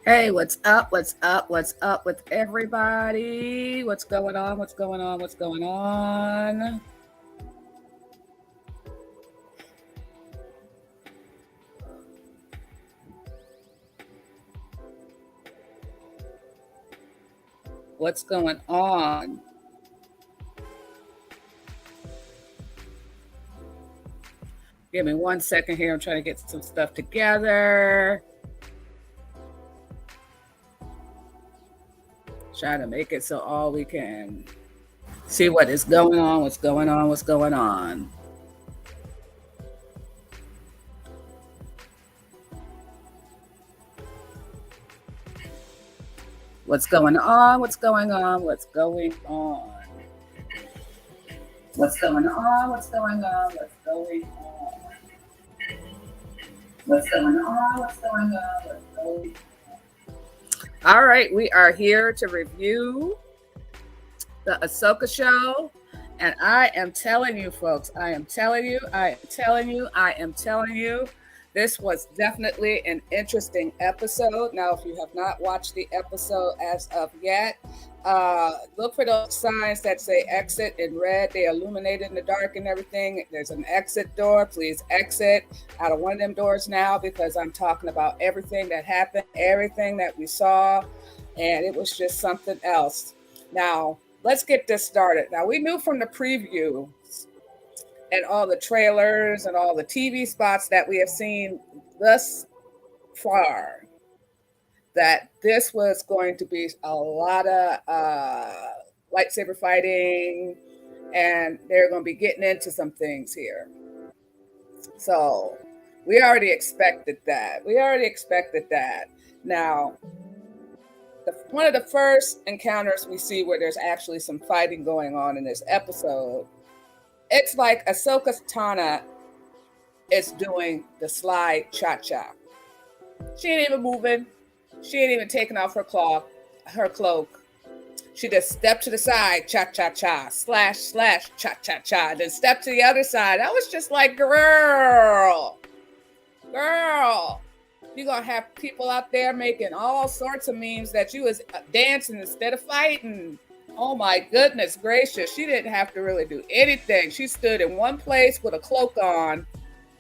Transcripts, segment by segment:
Hey, what's up? What's up? What's up with everybody? What's going on? What's going on? What's going on? What's going on? Give me 1 second here. I'm trying to get some stuff together. Trying to make it so all we can see what is going on, what's going on, what's going on. What's going on? What's going on? What's going on? What's going on? What's going on? What's going on? What's going on? What's going on? What's going on? All right, we are here to review the Ahsoka show. And I am telling you, folks, I am telling you, this was definitely an interesting episode. Now, if you have not watched the episode as of yet, look for those signs that say exit in red. They illuminate in the dark and everything. There's an exit door. Please exit out of one of them doors now, because I'm talking about everything that happened, everything that we saw, and it was just something else. Now, let's get this started. Now, we knew from the preview and all the trailers and all the TV spots that we have seen thus far that this was going to be a lot of lightsaber fighting, and they're going to be getting into some things here. So we already expected that. Now, one of the first encounters we see where there's actually some fighting going on in this episode, it's like Ahsoka Tana is doing the slide cha-cha. She ain't even moving. She ain't even taking off her cloak. She just stepped to the side, cha-cha-cha, slash, cha-cha-cha, then step to the other side. I was just like, girl, you're going to have people out there making all sorts of memes that you was dancing instead of fighting. Oh my goodness gracious. She didn't have to really do anything. She stood in one place with a cloak on,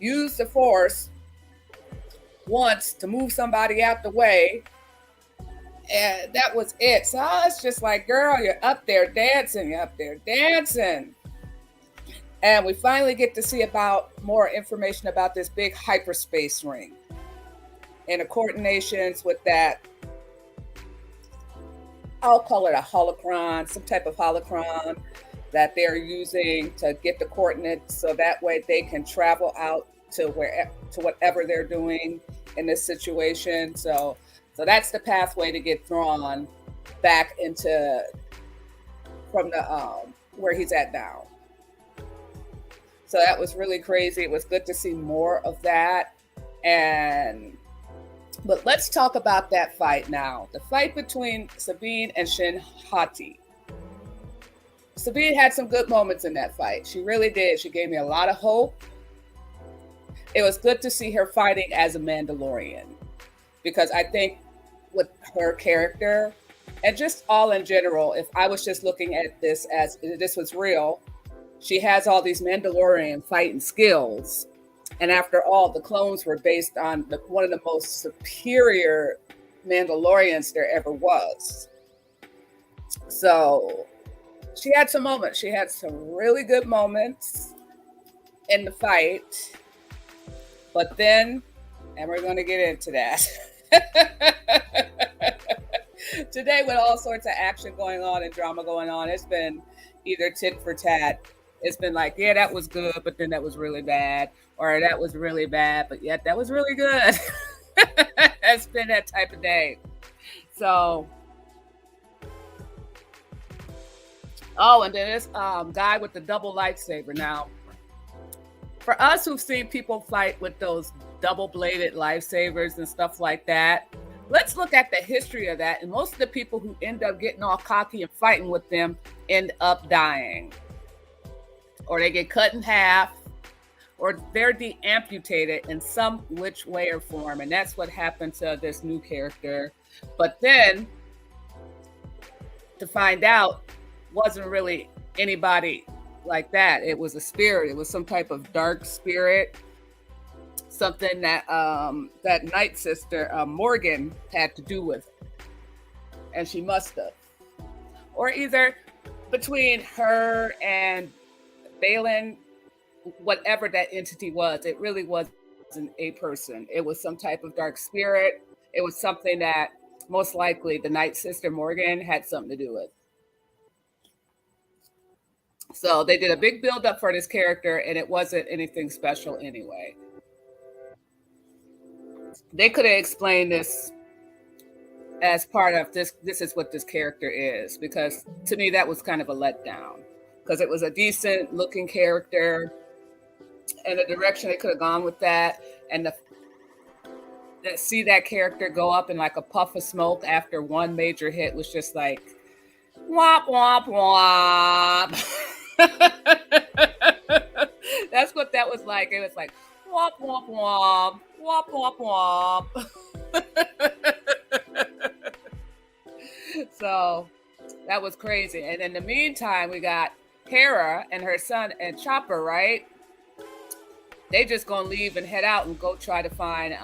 used the force once to move somebody out the way, and that was it. So it's just like, girl, you're up there dancing. And we finally get to see about more information about this big hyperspace ring and the coordinations with that. I'll call it a holocron, some type of holocron that they're using to get the coordinates, so that way they can travel out to whatever they're doing in this situation. So that's the pathway to get Thrawn back into from the where he's at now. So that was really crazy. It was good to see more of that. But let's talk about that fight now. The fight between Sabine and Shin Hati. Sabine had some good moments in that fight. She really did. She gave me a lot of hope. It was good to see her fighting as a Mandalorian, because I think with her character and just all in general, if I was just looking at this as this was real, she has all these Mandalorian fighting skills. And after all, the clones were based on one of the most superior Mandalorians there ever was. So she had some moments. She had some really good moments in the fight. But then, and we're going to get into that. Today, with all sorts of action going on and drama going on, it's been either tit for tat. It's been like, yeah, that was good, but then that was really bad. Or that was really bad, but yet that was really good. It's been that type of day. So, and then this guy with the double lightsaber. Now, for us who've seen people fight with those double-bladed lightsabers and stuff like that, let's look at the history of that. And most of the people who end up getting all cocky and fighting with them end up dying. Or they get cut in half, or they're de-amputated in some which way or form. And that's what happened to this new character. But then to find out, wasn't really anybody like that. It was a spirit. It was some type of dark spirit, something that that Night Sister Morgan had to do with it. And she must have. Or either between her and Balin, whatever that entity was, it really wasn't a person. It was some type of dark spirit. It was something that most likely the Night Sister Morgan had something to do with. So they did a big build up for this character, and it wasn't anything special anyway. They could have explained this as part of this. This is what this character is, because to me that was kind of a letdown, because it was a decent looking character, and the direction they could have gone with that, and see that character go up in like a puff of smoke after one major hit was just like womp womp womp. That's what that was like. It was like womp womp womp womp womp womp. So that was crazy. And in the meantime, we got Hera and her son and Chopper, right? They just gonna leave and head out and go try to find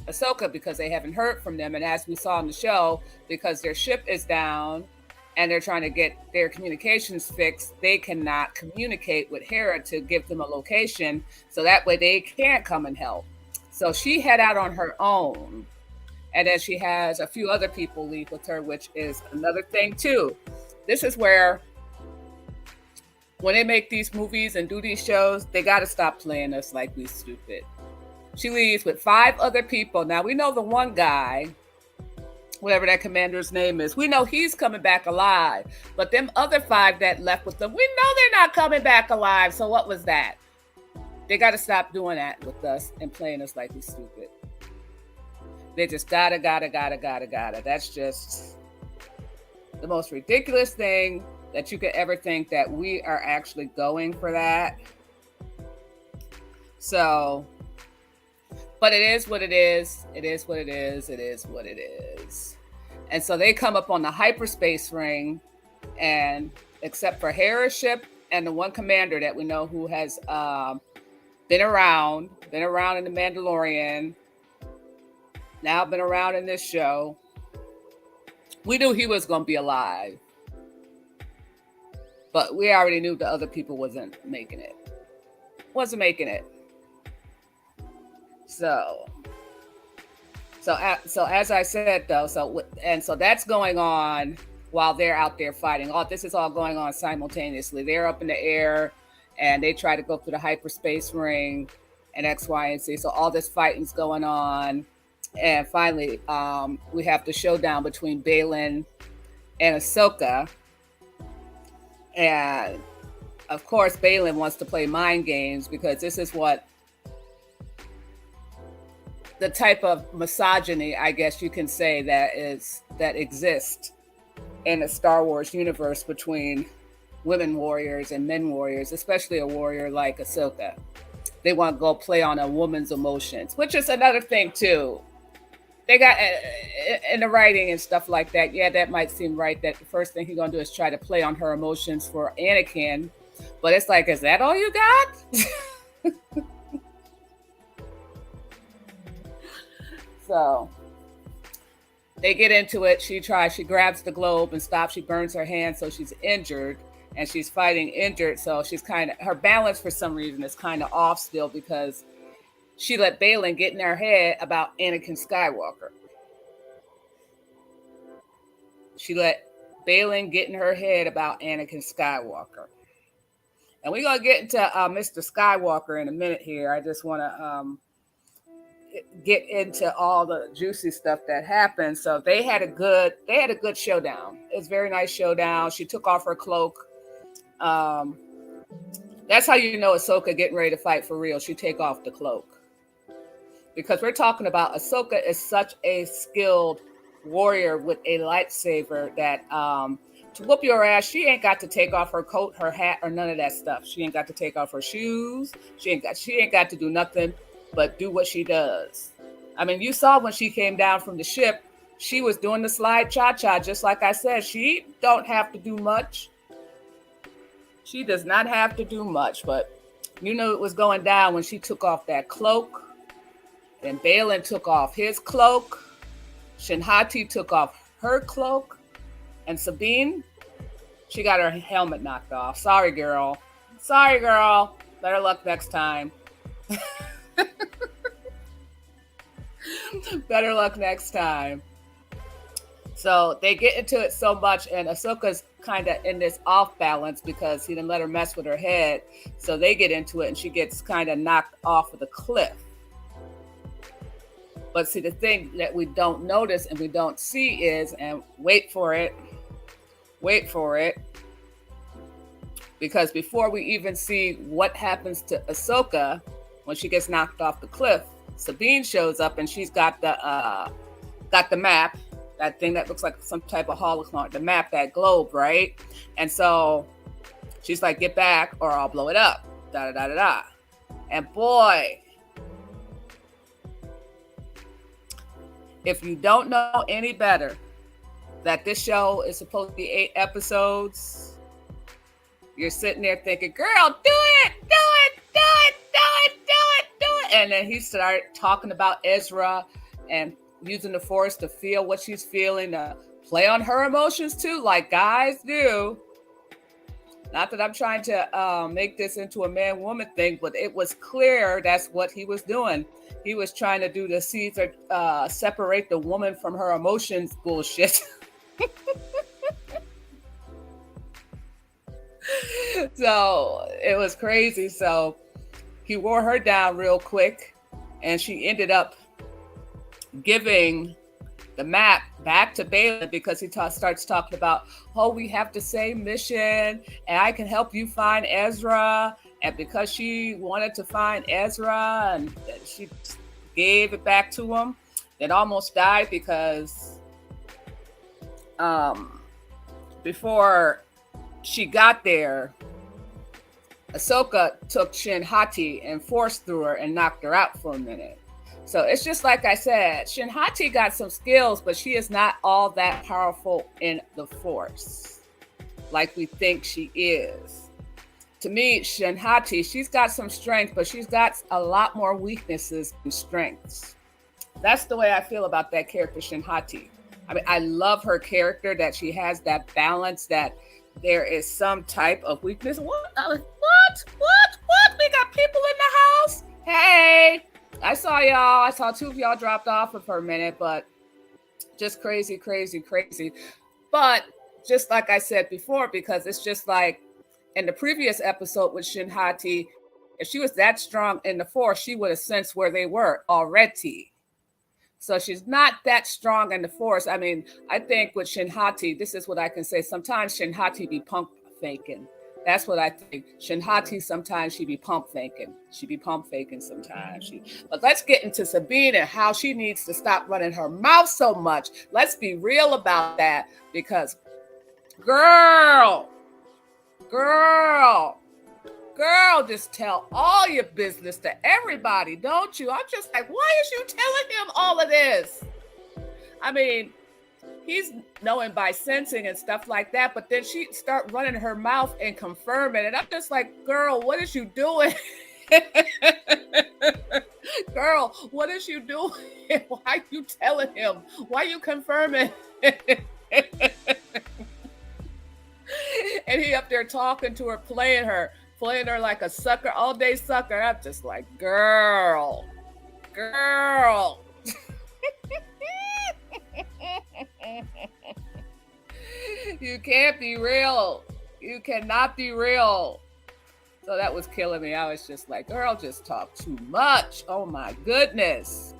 Ahsoka, because they haven't heard from them. And as we saw in the show, because their ship is down and they're trying to get their communications fixed, they cannot communicate with Hera to give them a location, so that way they can't come and help. So she head out on her own, and then she has a few other people leave with her, which is another thing too. This is where, when they make these movies and do these shows, they got to stop playing us like we stupid. She leaves with 5 other people. Now, we know the one guy, whatever that commander's name is, we know he's coming back alive. But them other 5 that left with them, we know they're not coming back alive. So what was that? They got to stop doing that with us and playing us like we stupid. They just gotta. That's just the most ridiculous thing that you could ever think, that we are actually going for that. So, but it is what it is. It is what it is. It is what it is. And so they come up on the hyperspace ring, and except for Hera's ship and the one commander that we know who has been around in the Mandalorian, now been around in this show, we knew he was going to be alive. But we already knew the other people wasn't making it. So as I said though, so that's going on while they're out there fighting. This is all going on simultaneously. They're up in the air and they try to go through the hyperspace ring and X, Y, and Z. So all this fighting's going on. And finally, we have the showdown between Balin and Ahsoka. And of course, Balin wants to play mind games, because this is what the type of misogyny, I guess you can say, that exists in the Star Wars universe between women warriors and men warriors, especially a warrior like Ahsoka. They want to go play on a woman's emotions, which is another thing too. They got in the writing and stuff like that. Yeah, that might seem right, that the first thing he's going to do is try to play on her emotions for Anakin. But it's like, is that all you got? So they get into it. She grabs the globe and stops. She burns her hand, so she's injured, and she's fighting injured. So she's her balance for some reason is kind of off still, because she let Balin get in her head about Anakin Skywalker. She let Balin get in her head about Anakin Skywalker. And we're going to get into Mr. Skywalker in a minute here. I just want to get into all the juicy stuff that happened. So they had a good showdown. It was a very nice showdown. She took off her cloak. That's how you know Ahsoka getting ready to fight for real. She take off the cloak. Because we're talking about Ahsoka is such a skilled warrior with a lightsaber that to whoop your ass, she ain't got to take off her coat, her hat, or none of that stuff. She ain't got to take off her shoes. She ain't got to do nothing but do what she does. I mean, you saw when she came down from the ship, she was doing the slide cha-cha, just like I said. She don't have to do much. She does not have to do much, but you knew it was going down when she took off that cloak. Then Balin took off his cloak. Shinhati took off her cloak. And Sabine, she got her helmet knocked off. Sorry, girl. Sorry, girl. Better luck next time. Better luck next time. So they get into it so much, and Ahsoka's kind of in this off balance because he didn't let her mess with her head. So they get into it, and she gets kind of knocked off of the cliff. But see, the thing that we don't notice and we don't see is, and wait for it, because before we even see what happens to Ahsoka when she gets knocked off the cliff, Sabine shows up and she's got the map, that thing that looks like some type of hologram, the map, that globe, right? And so she's like, get back or I'll blow it up, da da da da da. And boy, if you don't know any better, that this show is supposed to be 8 episodes, you're sitting there thinking, girl, do it. And then he started talking about Ezra and using the Force to feel what she's feeling, to play on her emotions too, like guys do. Not that I'm trying to make this into a man-woman thing, but it was clear that's what he was doing. He was trying to do the Caesar, separate the woman from her emotions bullshit. So it was crazy. So he wore her down real quick, and she ended up giving the map back to Balin because he starts talking about, oh, we have the same mission, and I can help you find Ezra. And because she wanted to find Ezra, and she gave it back to him, that almost died because before she got there, Ahsoka took Shinhati and forced through her and knocked her out for a minute. So it's just like I said, Shinhati got some skills, but she is not all that powerful in the Force like we think she is. To me, Shinhati, she's got some strength, but she's got a lot more weaknesses than strengths. That's the way I feel about that character, Shinhati. I mean, I love her character, that she has that balance, that there is some type of weakness. What? We got people in the house? Hey, I saw y'all. I saw 2 of y'all dropped off for a minute, but just crazy. But just like I said before, because it's just like in the previous episode with Shinhati, if she was that strong in the Force, she would have sensed where they were already. So she's not that strong in the Force. I mean, I think with Shinhati, this is what I can say. Sometimes Shinhati be pump faking. That's what I think. Shinhati, sometimes she be pump faking. She be pump faking sometimes. But let's get into Sabine and how she needs to stop running her mouth so much. Let's be real about that, because girl, just tell all your business to everybody, don't you? I'm just like, why is you telling him all of this? I mean, he's knowing by sensing and stuff like that, but then she start running her mouth and confirming, and I'm just like, girl, what is you doing? Girl, what is you doing? Why you telling him? Why you confirming? And he up there talking to her, playing her like a sucker, all day sucker. I'm just like, girl. You can't be real. You cannot be real. So that was killing me. I was just like, girl, just talk too much. Oh my goodness.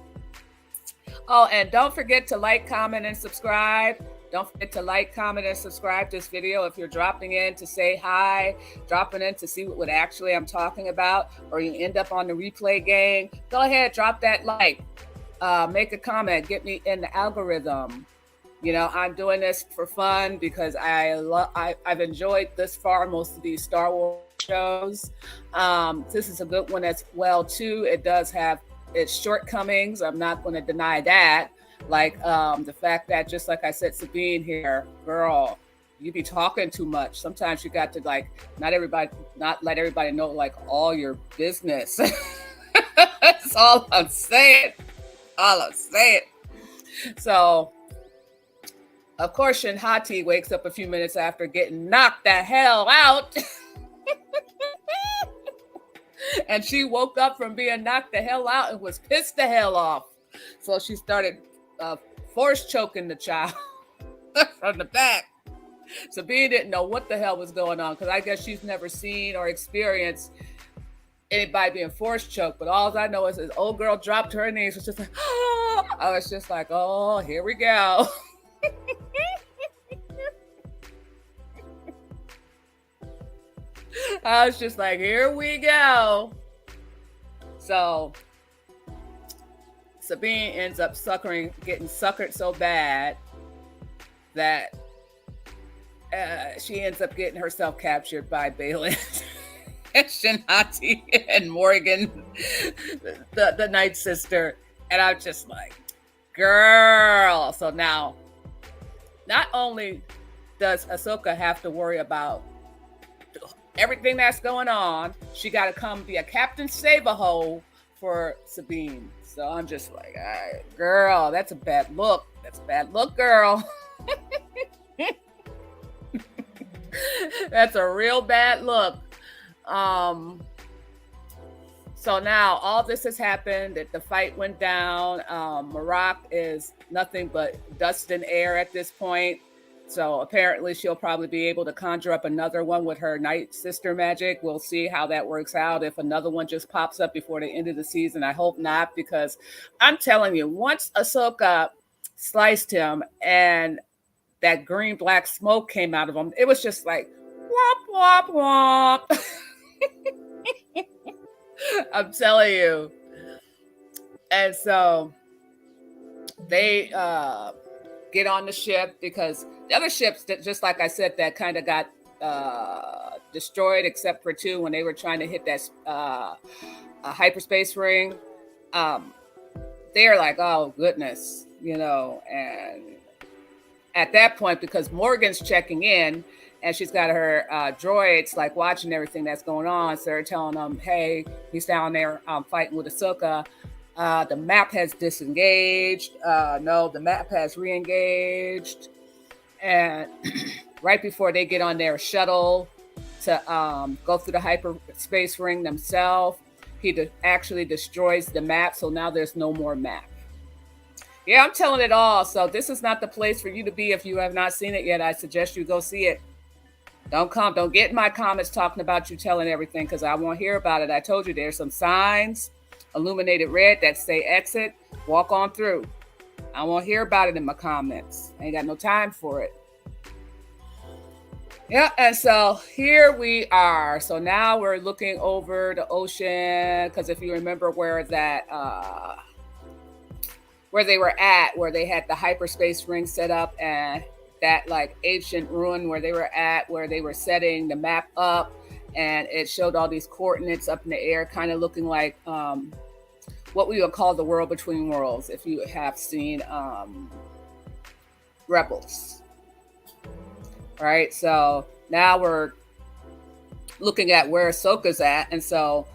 Oh, and don't forget to like, comment, and subscribe. Don't forget to like, comment, and subscribe this video. If you're dropping in to say hi, dropping in to see what actually I'm talking about, or you end up on the replay gang, go ahead, drop that like, make a comment, get me in the algorithm. I'm doing this for fun because I've enjoyed this far most of these Star Wars shows. This is a good one as well too. It does have its shortcomings. I'm not going to deny that. Like the fact that, just like I said, Sabine here, girl, you be talking too much. Sometimes you got to like not let everybody know like all your business. That's all I'm saying. All I'm saying. So, of course, Shinhati wakes up a few minutes after getting knocked the hell out. And she woke up from being knocked the hell out and was pissed the hell off. So she started force choking the child from the back. Sabine didn't know what the hell was going on because I guess she's never seen or experienced anybody being force choked. But all I know is this old girl dropped to her knees. Was just like, oh. I was just like, oh, here we go. I was just like, here we go. So Sabine ends up getting suckered so bad that she ends up getting herself captured by Balin and Shinhati and Morgan, the Night Sister. And I'm just like, girl. So now, not only does Ahsoka have to worry about everything that's going on, she got to come be a Captain Save-A-Hole for Sabine. So I'm just like, all right, girl, that's a bad look. That's a bad look, girl. That's a real bad look. So now all this has happened. That the fight went down. Marak is nothing but dust and air at this point. So apparently she'll probably be able to conjure up another one with her Night Sister magic. We'll see how that works out. If another one just pops up before the end of the season, I hope not, because I'm telling you, once Ahsoka sliced him and that green black smoke came out of him, it was just like womp womp womp. I'm telling you. And so they get on the ship because the other ships, that, just like I said, that kind of got destroyed, except for two when they were trying to hit that hyperspace ring. They're like, oh goodness, and at that point, because Morgan's checking in and she's got her droids like watching everything that's going on, so they're telling them, hey, he's down there fighting with Ahsoka. The map has disengaged. No, the map has re-engaged. And right before they get on their shuttle to go through the hyperspace ring themselves, he actually destroys the map. So now there's no more map. Yeah, I'm telling it all. So this is not the place for you to be if you have not seen it yet. I suggest you go see it. Don't get in my comments talking about you telling everything, because I won't hear about it. I told you there's some signs illuminated red that say exit. Walk on through. I won't hear about it in my comments. I ain't got no time for it. Yeah, and so here we are. So now we're looking over the ocean, because if you remember where that where they were at, where they had the hyperspace ring set up, and that like ancient ruin where they were at, where they were setting the map up, and it showed all these coordinates up in the air, kind of looking like what we would call the world between worlds, if you have seen Rebels. Right, so now we're looking at where Ahsoka's at, and so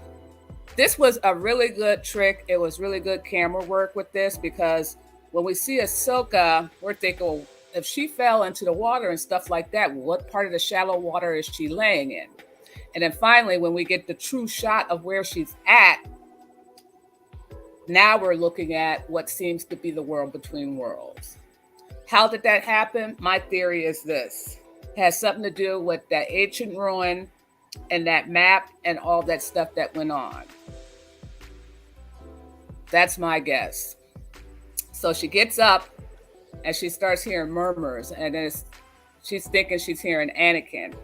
this was a really good trick. It was really good camera work with this, because when we see Ahsoka, we're thinking, well, if she fell into the water and stuff like that, what part of the shallow water is she laying in? And then finally, when we get the true shot of where she's at, now we're looking at what seems to be the world between worlds. How did that happen? My theory is this. It has something to do with that ancient ruin and that map and all that stuff that went on. That's my guess. So she gets up and she starts hearing murmurs, and then she's thinking she's hearing Anakin,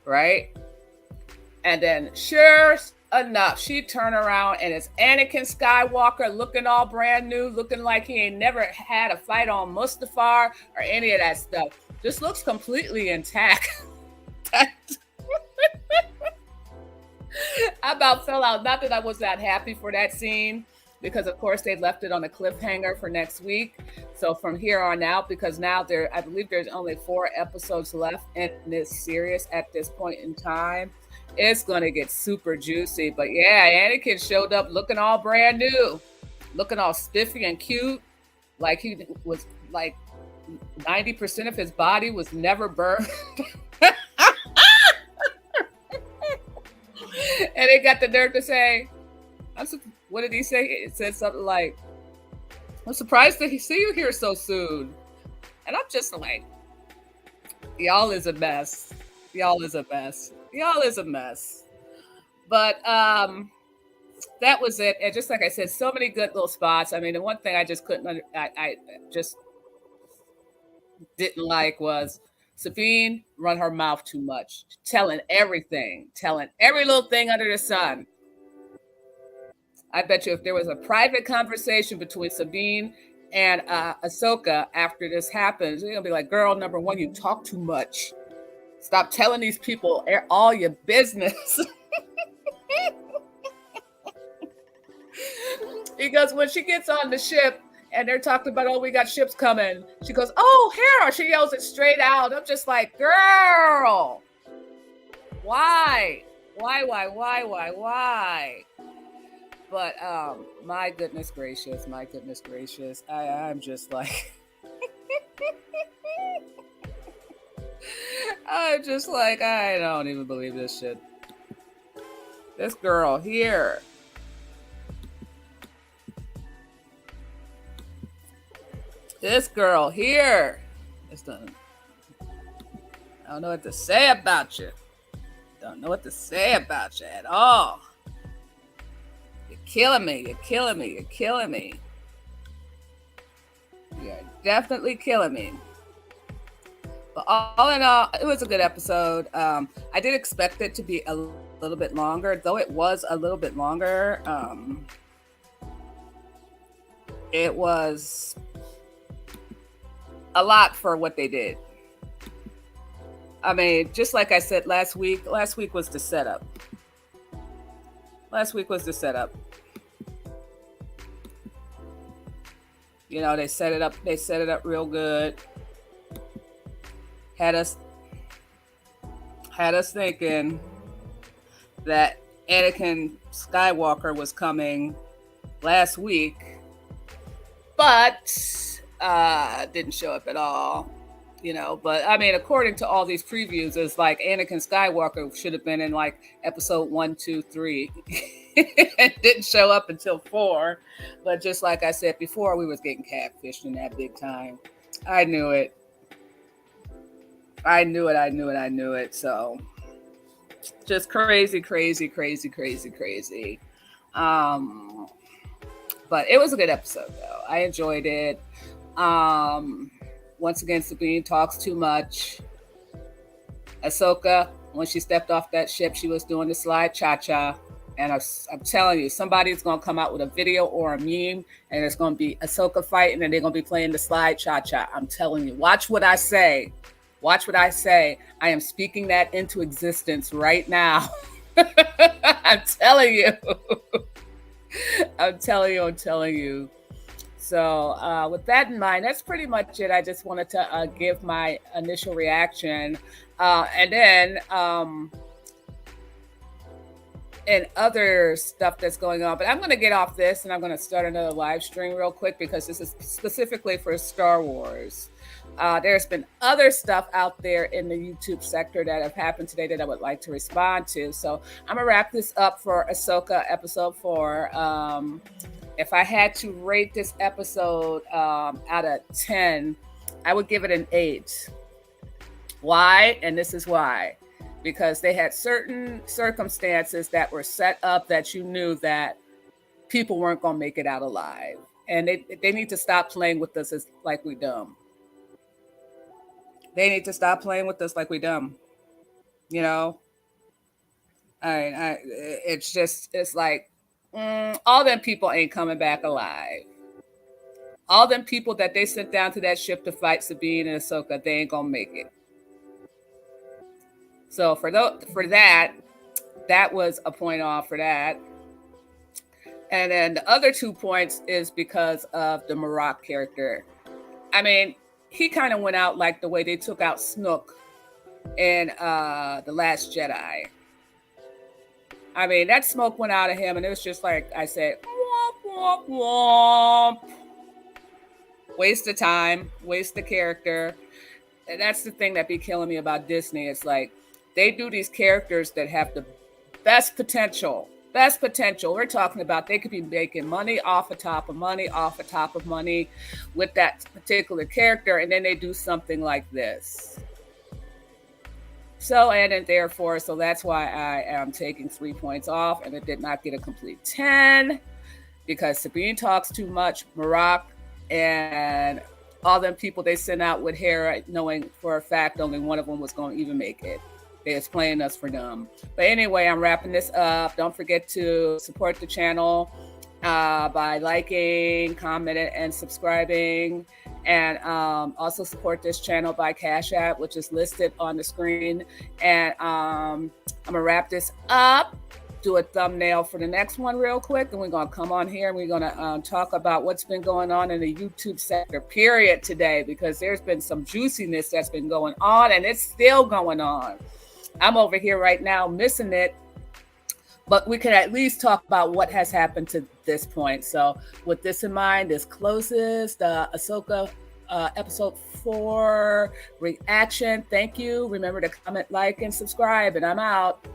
right? And then sure enough. She turned around and it's Anakin Skywalker looking all brand new, looking like he ain't never had a fight on Mustafar or any of that stuff. Just looks completely intact. I about fell out. Not that I was that happy for that scene, because of course they left it on a cliffhanger for next week. So from here on out, because now I believe there's only 4 episodes left in this series at this point in time, it's gonna get super juicy. But yeah, Anakin showed up looking all brand new, looking all spiffy and cute, like he was like 90% of his body was never burned. And they got the nerve to say, what did he say? It said something like, I'm surprised to see you here so soon. And I'm just like, y'all is a mess. Y'all is a mess. Y'all is a mess. But that was it. And just like I said, so many good little spots. I mean, the one thing I just I just didn't like was Sabine run her mouth too much, telling everything, telling every little thing under the sun. I bet you if there was a private conversation between Sabine and Ahsoka after this happens, they're gonna be like, "Girl, number one, you talk too much. Stop telling these people all your business." Because when she gets on the ship and they're talking about, "Oh, we got ships coming," she goes, "Oh, Hera!" She yells it straight out. I'm just like, "Girl, why? Why? But my goodness gracious, I'm just like, I'm just like, I don't even believe this shit. This girl here. This girl here is done. I don't know what to say about you. Don't know what to say about you at all. You're killing me. You're killing me. You're killing me. You're definitely killing me. But all in all, it was a good episode. I did expect it to be a little bit longer, though it was a little bit longer. It was a lot for what they did. I mean, just like I said last week was the setup. You know, they set it up real good. Had us thinking that Anakin Skywalker was coming last week, but didn't show up at all. You know, but I mean, according to all these previews, it's like Anakin Skywalker should have been in like episode 1, 2, 3. And didn't show up until 4. But just like I said before, we was getting catfished in that big time. I knew it. So just crazy. But it was a good episode though. I enjoyed it. Once again, Sabine talks too much. Ahsoka, when she stepped off that ship, she was doing the slide cha-cha. And I'm telling you, somebody's going to come out with a video or a meme, and it's going to be Ahsoka fighting, and they're going to be playing the slide cha-cha. I'm telling you, watch what I say. I am speaking that into existence right now. I'm telling you. I'm telling you. So with that in mind, that's pretty much it. I just wanted to give my initial reaction. And then and other stuff that's going on. But I'm going to get off this and I'm going to start another live stream real quick because this is specifically for Star Wars. There's been other stuff out there in the YouTube sector that have happened today that I would like to respond to. So I'm going to wrap this up for Ahsoka episode 4. If I had to rate this episode out of 10, I would give it an 8. Why? And this is why. Because they had certain circumstances that were set up that you knew that people weren't going to make it out alive. And they need to stop playing with us like we dumb. They need to stop playing with us like we dumb. You know? It's like all them people ain't coming back alive. All them people that they sent down to that ship to fight Sabine and Ahsoka, they ain't gonna make it. So for that was a point off for that. And then the other 2 points is because of the Marok character. I mean, he kind of went out like the way they took out Snook in The Last Jedi. I mean, that smoke went out of him, and it was just like I said, womp, womp, womp. Waste of time, waste the character. And that's the thing that be killing me about Disney. It's like they do these characters that have the best potential. We're talking about they could be making money off the top of money with that particular character, and then they do something like this. So, and therefore, so that's why I am taking 3 points off, and it did not get a complete 10 because Sabine talks too much, Marok, and all them people they sent out with Hera, knowing for a fact only one of them was going to even make it. They was playing us for dumb. But anyway, I'm wrapping this up. Don't forget to support the channel by liking, commenting, and subscribing. And also support this channel by Cash App, which is listed on the screen. And I'm going to wrap this up, do a thumbnail for the next one real quick. And we're going to come on here and we're going to talk about what's been going on in the YouTube sector, period, today, because there's been some juiciness that's been going on, and it's still going on. I'm over here right now missing it, but we can at least talk about what has happened to this point. So with this in mind, this closes the Ahsoka episode 4 reaction. Thank you. Remember to comment, like, and subscribe, and I'm out.